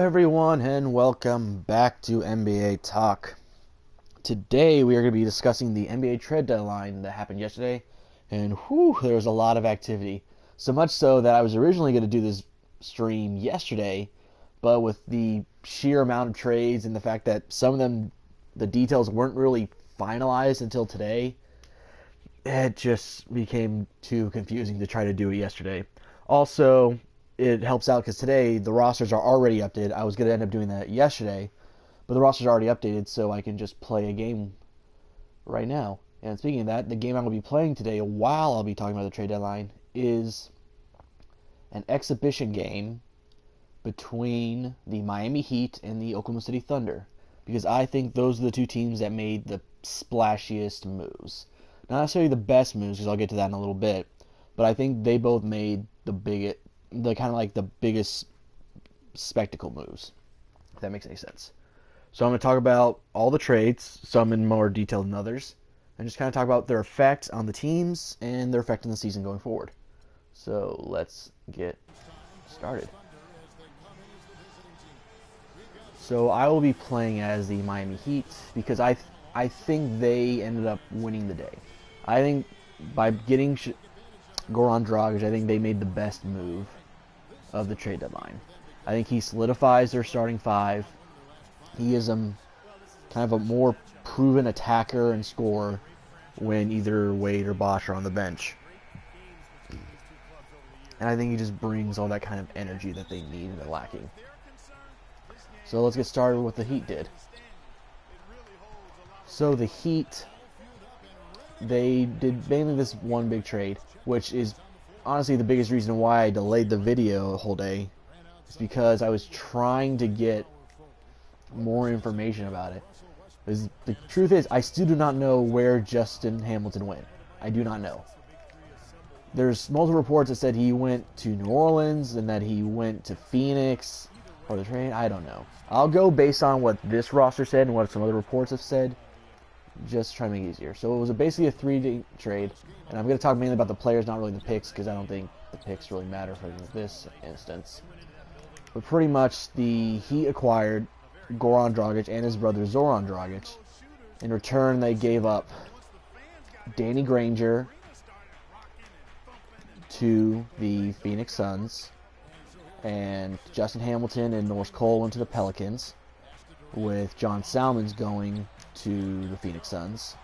everyone, and welcome back to NBA Talk. Today we are going to be discussing the NBA trade deadline that happened yesterday, and there was a lot of activity. So much so that I was originally going to do this stream yesterday, but with the sheer amount of trades and the fact that some of them, the details weren't really finalized until today, it just became too confusing to try to do it yesterday. Also, it helps out because today the rosters are already updated. I was going to end up doing that yesterday, but the rosters are already updated, so I can just play a game right now. And speaking of that, the game I'm going to be playing today while I'll be talking about the trade deadline is an exhibition game between the Miami Heat and the Oklahoma City Thunder, because I think those are the two teams that made the splashiest moves. Not necessarily the best moves, because I'll get to that in a little bit, but I think they both made the biggest spectacle moves, if that makes any sense. So I'm going to talk about all the trades, some in more detail than others, and just kind of talk about their effect on the teams and their effect on the season going forward. So let's get started. So I will be playing as the Miami Heat because I think they ended up winning the day. I think by getting Goran Dragic, I think they made the best move of the trade deadline. I think he solidifies their starting five. He is kind of a more proven attacker and scorer when either Wade or Bosh are on the bench. And I think he just brings all that kind of energy that they need and they're lacking. So let's get started with what the Heat did. So the Heat, they did mainly this one big trade, which is honestly the biggest reason why I delayed the video the whole day. It's because I was trying to get more information about it. Because the truth is, I still do not know where Justin Hamilton went. I do not know. There's multiple reports that said he went to New Orleans and that he went to Phoenix for the trade. I don't know. I'll go based on what this roster said and what some other reports have said, just try to make it easier. So it was basically a 3-day trade, and I'm going to talk mainly about the players, not really the picks, because I don't think the picks really matter for this instance. But pretty much the Heat acquired Goran Dragic and his brother Zoran Dragic. In return, they gave up Danny Granger to the Phoenix Suns, and Justin Hamilton and Norris Cole went to the Pelicans, with John Salmons going to the Phoenix Suns.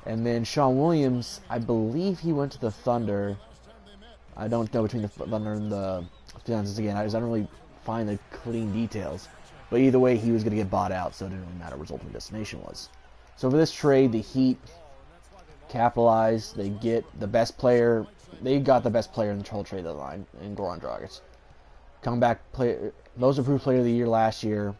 And then Sean Williams, I believe he went to the Thunder. I don't know between the Thunder and the Suns again. I don't really find the clean details. But either way, he was going to get bought out, so it didn't really matter what his ultimate destination was. So for this trade, the Heat capitalized. They get the best player. They got the best player in the whole trade deadline in Goran Dragic. Comeback player, most improved player of the year last year,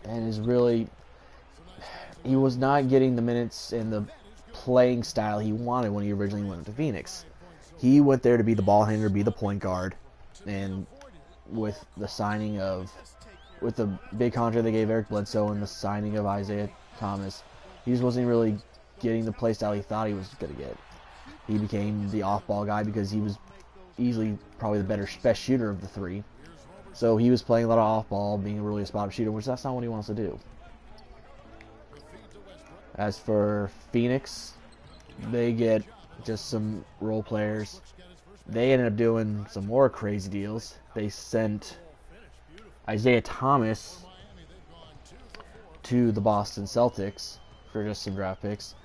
and is really, he was not getting the minutes and the playing style he wanted when he originally went to Phoenix. He went there to be the ball handler, be the point guard, and with the big contract they gave Eric Bledsoe and the signing of Isaiah Thomas, he just wasn't really getting the play style he thought he was going to get. He became the off-ball guy because he was easily probably the best shooter of the three. So he was playing a lot of off-ball, being really a spot shooter, which that's not what he wants to do. As for Phoenix, they get just some role players. They ended up doing some more crazy deals. They sent Isaiah Thomas to the Boston Celtics for just some draft picks.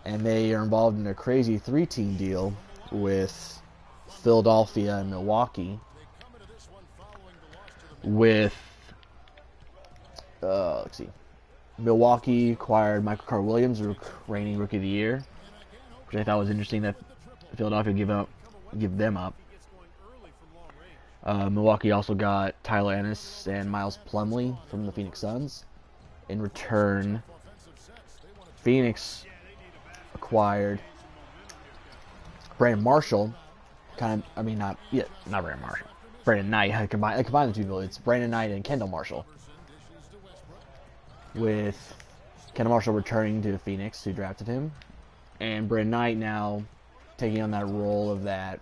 And they are involved in a crazy 3-team deal with Philadelphia and Milwaukee. Let's see. Milwaukee acquired Michael Carter-Williams, reigning Rookie of the Year, which I thought was interesting that Philadelphia give them up. Milwaukee also got Tyler Ennis and Miles Plumlee from the Phoenix Suns. In return, Phoenix acquired Brandon Marshall. Not Brandon Marshall. Brandon Knight. I combined the two people. It's Brandon Knight and Kendall Marshall. With Kendall Marshall returning to Phoenix, who drafted him, and Brandon Knight now taking on that role of that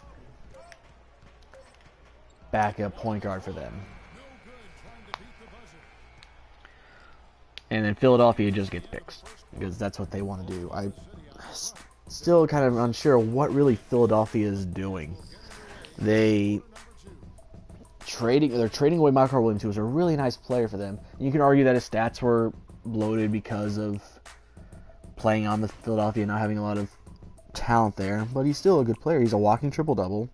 backup point guard for them. And then Philadelphia just gets picks because that's what they want to do. I still kind of unsure what really Philadelphia is doing. They're trading away Michael Williams, who was a really nice player for them. And you can argue that his stats were bloated because of playing on the Philadelphia, not having a lot of talent there, but he's still a good player. He's a walking triple-double.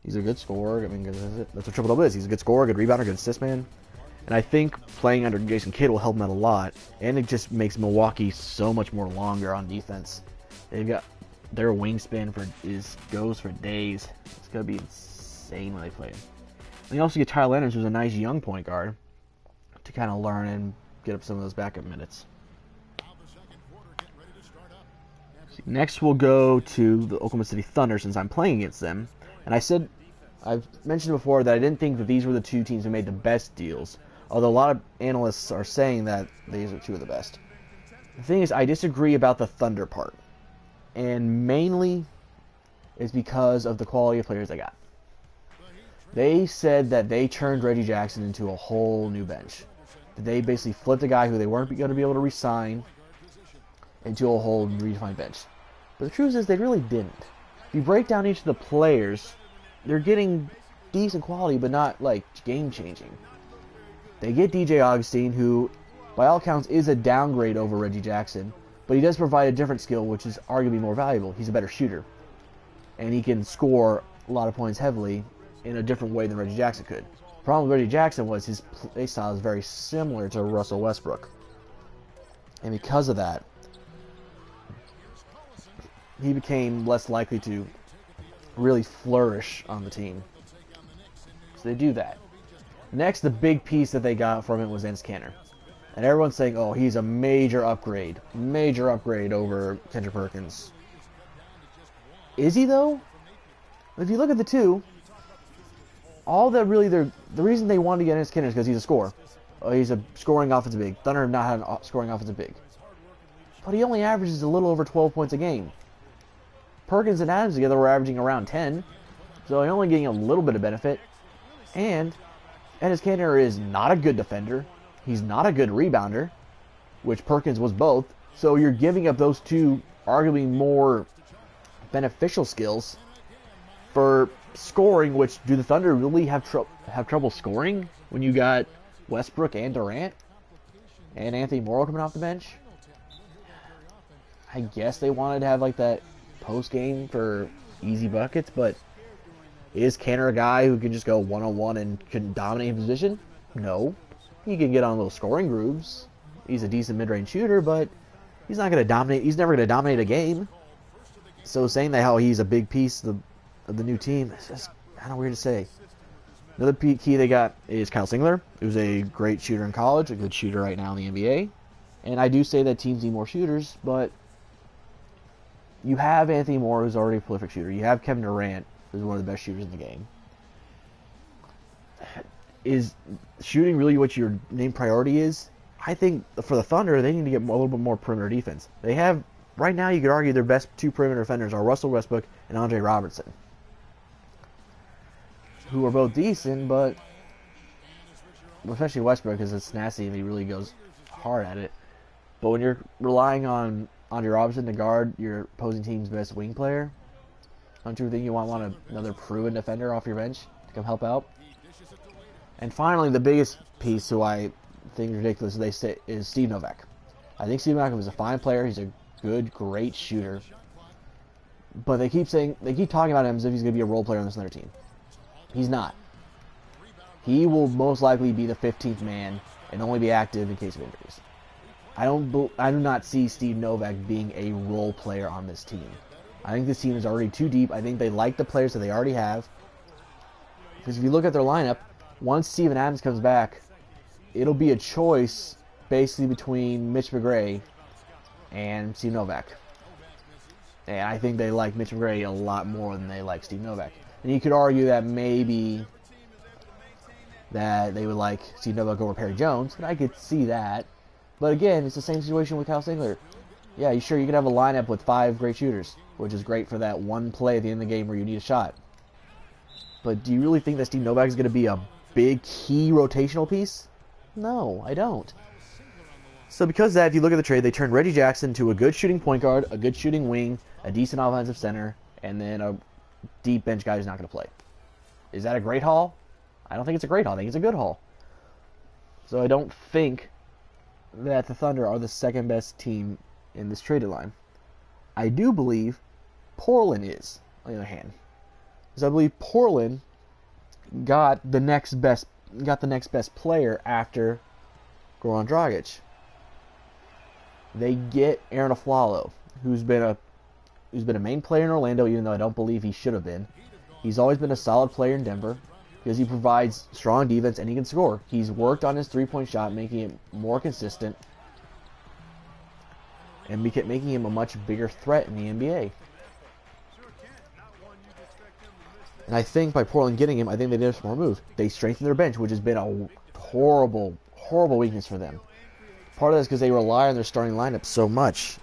He's a good scorer. I mean, that's what triple-double is. He's a good scorer, good rebounder, good assist man. And I think playing under Jason Kidd will help him out a lot, and it just makes Milwaukee so much more longer on defense. They've got their wingspan goes for days. It's gonna be insane when they play him. And you also get Tyler Leonard, who's a nice young point guard, to kind of learn and get up some of those backup minutes. Next, we'll go to the Oklahoma City Thunder since I'm playing against them. And I've mentioned before that I didn't think that these were the two teams who made the best deals, although a lot of analysts are saying that these are two of the best. The thing is, I disagree about the Thunder part, and mainly is because of the quality of players they got. They said that they turned Reggie Jackson into a whole new bench. They basically flipped a guy who they weren't going to be able to re-sign into a whole redefined bench. But the truth is, they really didn't. If you break down each of the players, they're getting decent quality, but not, like, game-changing. They get DJ Augustine, who, by all accounts, is a downgrade over Reggie Jackson, but he does provide a different skill, which is arguably more valuable. He's a better shooter, and he can score a lot of points heavily in a different way than Reggie Jackson could. The problem with Reggie Jackson was his play style is very similar to Russell Westbrook, and because of that, he became less likely to really flourish on the team. So they do that. Next, the big piece that they got from it was Enes Kanter. And everyone's saying, oh, he's a major upgrade over Kendrick Perkins. Is he, though? If you look at the two, the reason they wanted to get Enes Kanter is because he's a scorer. He's a scoring offensive big. Thunder have not had a scoring offensive big. But he only averages a little over 12 points a game. Perkins and Adams together were averaging around 10, so you're only getting a little bit of benefit. And Enes Kanter is not a good defender. He's not a good rebounder, which Perkins was both. So you're giving up those two arguably more beneficial skills for scoring, which do the Thunder really have trouble scoring when you got Westbrook and Durant and Anthony Morrow coming off the bench? I guess they wanted to have like that post game for easy buckets, but is Kanter a guy who can just go one-on-one and can dominate his position? No. He can get on little scoring grooves. He's a decent mid-range shooter, but he's not going to dominate. He's never going to dominate a game. So saying that how he's a big piece of the new team is just kind of weird to say. Another key they got is Kyle Singler, who's a great shooter in college, a good shooter right now in the NBA. And I do say that teams need more shooters, but you have Anthony Moore, who's already a prolific shooter. You have Kevin Durant, who's one of the best shooters in the game. Is shooting really what your main priority is? I think for the Thunder, they need to get a little bit more perimeter defense. They have, right now, you could argue their best two perimeter defenders are Russell Westbrook and Andre Robertson, who are both decent, but especially Westbrook, because it's nasty and he really goes hard at it. But when you're relying on Andre Robertson to guard your opposing team's best wing player, don't you think you want another proven defender off your bench to come help out? And finally, the biggest piece who I think is ridiculous is Steve Novak. I think Steve Novak is a fine player. He's a good, great shooter. But they keep talking about him as if he's going to be a role player on this other team. He's not. He will most likely be the 15th man and only be active in case of injuries. I do not see Steve Novak being a role player on this team. I think this team is already too deep. I think they like the players that they already have. Because if you look at their lineup, once Steven Adams comes back, it'll be a choice basically between Mitch McGray and Steve Novak. And I think they like Mitch McGray a lot more than they like Steve Novak. And you could argue that maybe that they would like Steve Novak over Perry Jones, and I could see that. But again, it's the same situation with Kyle Singler. Yeah, you could have a lineup with 5 great shooters, which is great for that one play at the end of the game where you need a shot. But do you really think that Steve Novak is going to be a big key rotational piece? No, I don't. So because of that, if you look at the trade, they turned Reggie Jackson to a good shooting point guard, a good shooting wing, a decent offensive center, and then a deep bench guy who's not going to play. Is that a great haul? I don't think it's a great haul. I think it's a good haul. So I don't think that the Thunder are the second best team in this trade line. I do believe Portland is, on the other hand. Because I believe Portland got the next best player after Goran Dragic. They get Aaron Aflalo, who's been a main player in Orlando, even though I don't believe he should have been. He's always been a solid player in Denver because he provides strong defense and he can score. He's worked on his three-point shot, making it more consistent and making him a much bigger threat in the NBA. And I think by Portland getting him, I think they did a smart move. They strengthened their bench, which has been a horrible, horrible weakness for them. Part of that is because they rely on their starting lineup so much.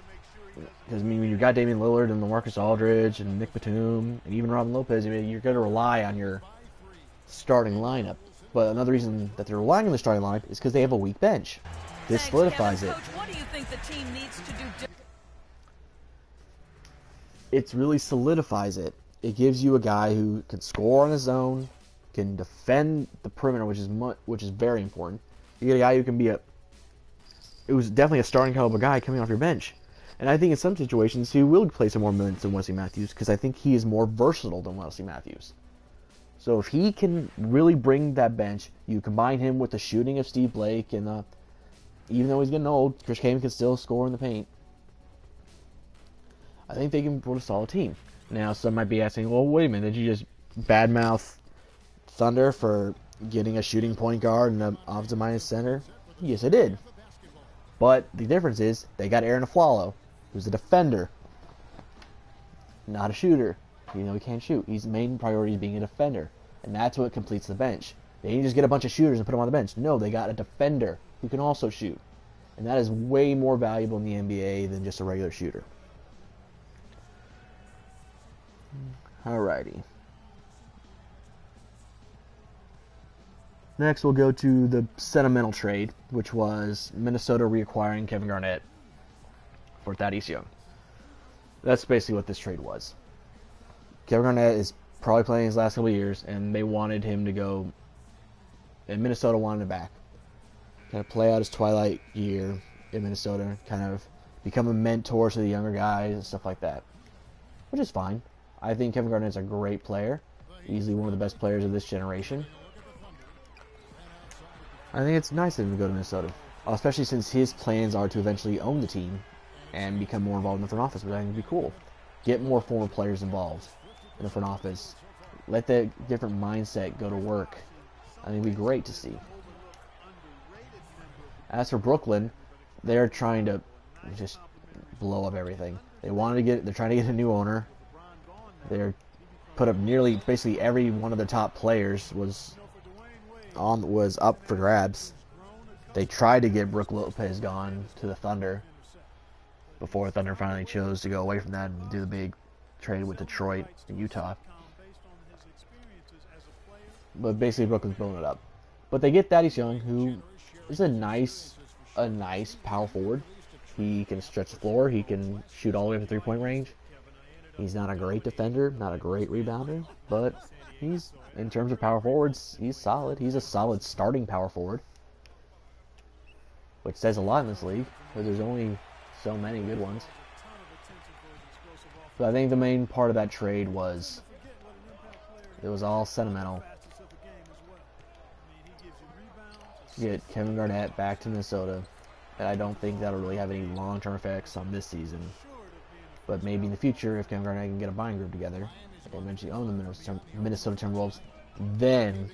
Because, I mean, when you've got Damian Lillard and LaMarcus Aldridge and Nick Batum and even Robin Lopez, I mean, you're going to rely on your starting lineup. But another reason that they're relying on the starting lineup is because they have a weak bench. This solidifies it. Coach, what do you think the team needs to do? It really solidifies it. It gives you a guy who can score on his own, can defend the perimeter, which is very important. You get a guy who can be it was definitely a starting caliber guy coming off your bench. And I think in some situations he will play some more minutes than Wesley Matthews because I think he is more versatile than Wesley Matthews. So if he can really bring that bench, you combine him with the shooting of Steve Blake, and even though he's getting old, Chris Kaman can still score in the paint. I think they can put a solid team. Now, some might be asking, well, wait a minute, did you just badmouth Thunder for getting a shooting point guard and an offensive-minded center? Yes, I did. But the difference is they got Aaron Aflalo, who's a defender, not a shooter. You know he can't shoot. His main priority is being a defender, and that's what completes the bench. They didn't just get a bunch of shooters and put them on the bench. No, they got a defender who can also shoot, and that is way more valuable in the NBA than just a regular shooter. Alrighty. Next, we'll go to the sentimental trade, which was Minnesota reacquiring Kevin Garnett for Thaddeus Young. That's basically what this trade was. Kevin Garnett is probably playing his last couple of years, and they wanted him to go, and Minnesota wanted him back. Kind of play out his twilight year in Minnesota, kind of become a mentor to the younger guys and stuff like that, which is fine. I think Kevin Garnett's a great player, easily one of the best players of this generation. I think it's nice of him to go to Minnesota, especially since his plans are to eventually own the team and become more involved in the front office, which I think would be cool. Get more former players involved in the front office. Let the different mindset go to work. I think it'd be great to see. As for Brooklyn, they're trying to just blow up everything. They're trying to get a new owner. They're put up basically every one of the top players was up for grabs. They tried to get Brook Lopez gone to the Thunder before Thunder finally chose to go away from that and do the big trade with Detroit and Utah. But basically Brooklyn's blowing it up. But they get Thaddeus Young, who is a nice power forward. He can stretch the floor. He can shoot all the way up to three-point range. He's not a great defender, not a great rebounder, but he's, in terms of power forwards, he's solid. He's a solid starting power forward, which says a lot in this league, because there's only so many good ones. But I think the main part of that trade was, it was all sentimental. Get Kevin Garnett back to Minnesota, and I don't think that'll really have any long-term effects on this season. But maybe in the future, if Kevin Garnett can get a buying group together and eventually own the Minnesota Timberwolves, then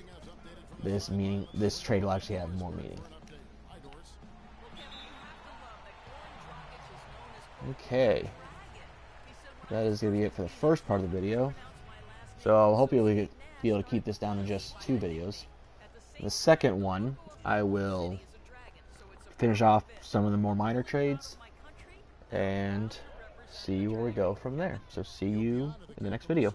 this trade will actually have more meaning. Okay, that is going to be it for the first part of the video. So I hope you'll be able to keep this down to just 2 videos. The second one, I will finish off some of the more minor trades and see where we go from there. So see you in the next video.